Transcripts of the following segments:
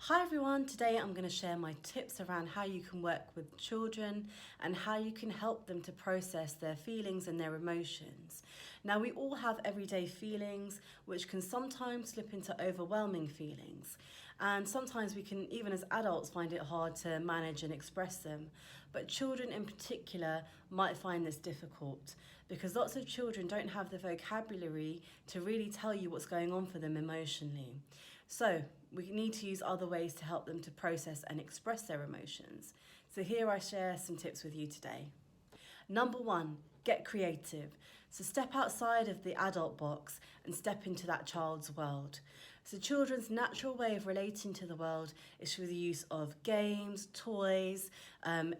Hi everyone, today I'm going to share my tips around how you can work with children and how you can help them to process their feelings and their emotions. Now, we all have everyday feelings which can sometimes slip into overwhelming feelings, and sometimes we can, even as adults, find it hard to manage and express them. But children in particular might find this difficult because lots of children don't have the vocabulary to really tell you what's going on for them emotionally. So we need to use other ways to help them to process and express their emotions. So here I share some tips with you today. Number one, get creative. So step outside of the adult box and step into that child's world. So children's natural way of relating to the world is through the use of games, toys,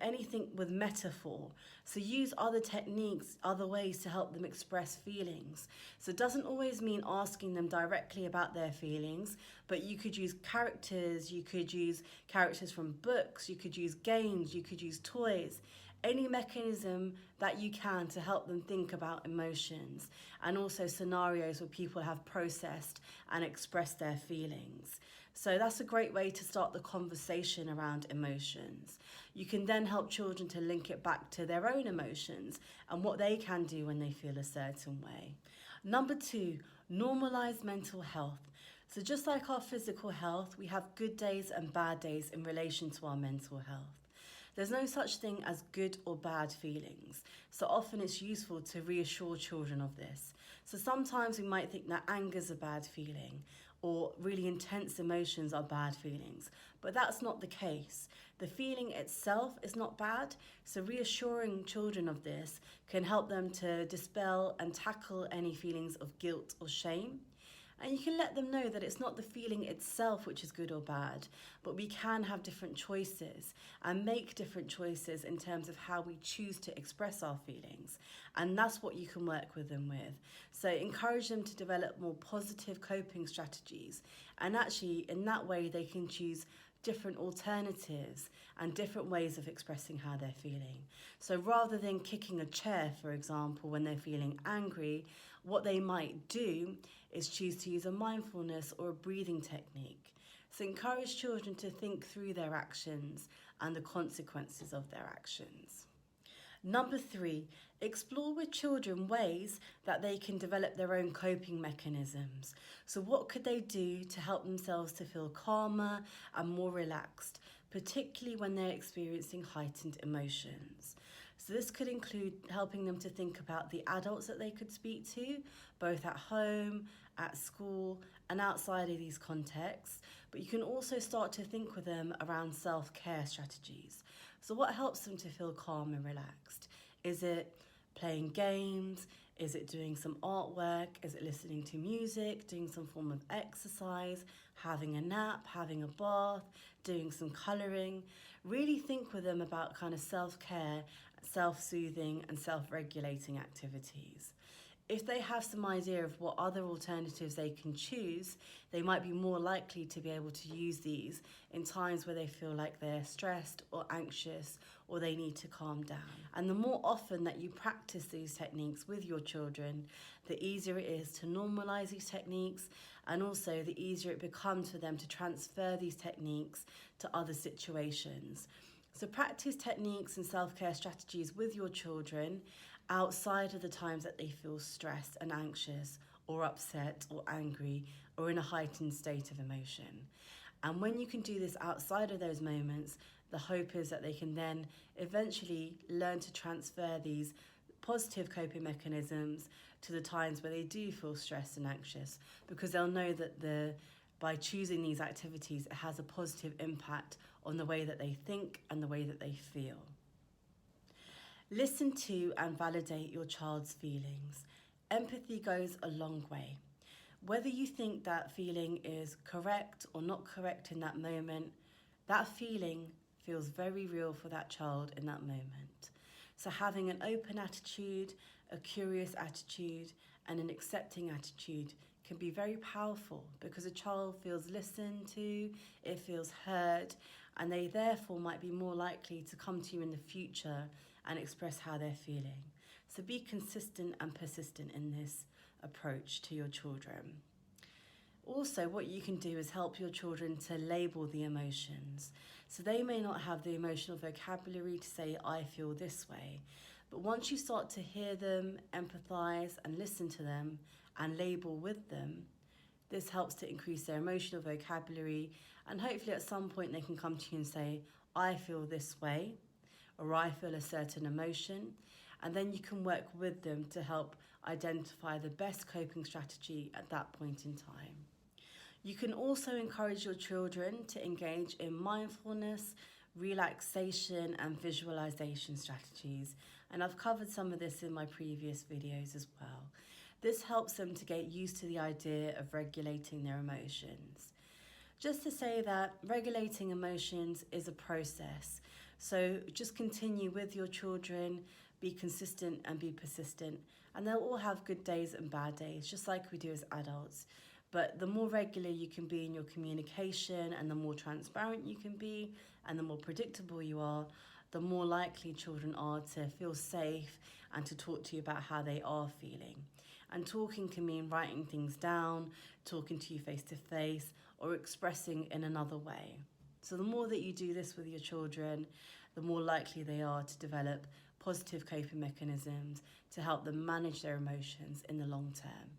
anything with metaphor. So use other techniques, other ways to help them express feelings. So it doesn't always mean asking them directly about their feelings, but you could use characters, you could use characters from books, you could use games, you could use toys. Any mechanism that you can to help them think about emotions, and also scenarios where people have processed and expressed their feelings. So that's a great way to start the conversation around emotions. You can then help children to link it back to their own emotions and what they can do when they feel a certain way. Number two, normalize mental health. So just like our physical health, we have good days and bad days in relation to our mental health. There's no such thing as good or bad feelings, so often it's useful to reassure children of this. So sometimes we might think that anger's a bad feeling or really intense emotions are bad feelings, but that's not the case. The feeling itself is not bad, so reassuring children of this can help them to dispel and tackle any feelings of guilt or shame. And you can let them know that it's not the feeling itself which is good or bad, but we can have different choices and make different choices in terms of how we choose to express our feelings. And that's what you can work with them with. So encourage them to develop more positive coping strategies. And actually, in that way, they can choose different alternatives and different ways of expressing how they're feeling. So rather than kicking a chair, for example, when they're feeling angry, what they might do is choose to use a mindfulness or a breathing technique. So encourage children to think through their actions and the consequences of their actions. Number three, explore with children ways that they can develop their own coping mechanisms. So what could they do to help themselves to feel calmer and more relaxed, particularly when they're experiencing heightened emotions? So this could include helping them to think about the adults that they could speak to, both at home, at school, and outside of these contexts. But you can also start to think with them around self-care strategies. So what helps them to feel calm and relaxed? Is it playing games? Is it doing some artwork? Is it listening to music, doing some form of exercise, having a nap, having a bath, doing some colouring? Really think with them about kind of self-care, self-soothing and self-regulating activities. If they have some idea of what other alternatives they can choose, they might be more likely to be able to use these in times where they feel like they're stressed or anxious or they need to calm down. And the more often that you practice these techniques with your children, the easier it is to normalize these techniques, and also the easier it becomes for them to transfer these techniques to other situations. So practice techniques and self-care strategies with your children outside of the times that they feel stressed and anxious or upset or angry or in a heightened state of emotion. And when you can do this outside of those moments, the hope is that they can then eventually learn to transfer these positive coping mechanisms to the times where they do feel stressed and anxious, because they'll know that by choosing these activities, it has a positive impact on the way that they think and the way that they feel. Listen to and validate your child's feelings. Empathy goes a long way. Whether you think that feeling is correct or not correct in that moment, that feeling feels very real for that child in that moment. So having an open attitude, a curious attitude, and an accepting attitude can be very powerful, because a child feels listened to, it feels heard, and they therefore might be more likely to come to you in the future and express how they're feeling. So be consistent and persistent in this approach to your children. Also, what you can do is help your children to label the emotions. So they may not have the emotional vocabulary to say, I feel this way. But once you start to hear them, empathize, and listen to them, and label with them, this helps to increase their emotional vocabulary. And hopefully, at some point, they can come to you and say, I feel this way, or I feel a certain emotion. And then you can work with them to help identify the best coping strategy at that point in time. You can also encourage your children to engage in mindfulness, relaxation, and visualization strategies. And I've covered some of this in my previous videos as well. This helps them to get used to the idea of regulating their emotions. Just to say that regulating emotions is a process. So just continue with your children, be consistent and be persistent. And they'll all have good days and bad days, just like we do as adults. But the more regular you can be in your communication and the more transparent you can be and the more predictable you are, the more likely children are to feel safe and to talk to you about how they are feeling. And talking can mean writing things down, talking to you face to face, or expressing in another way. So the more that you do this with your children, the more likely they are to develop positive coping mechanisms to help them manage their emotions in the long term.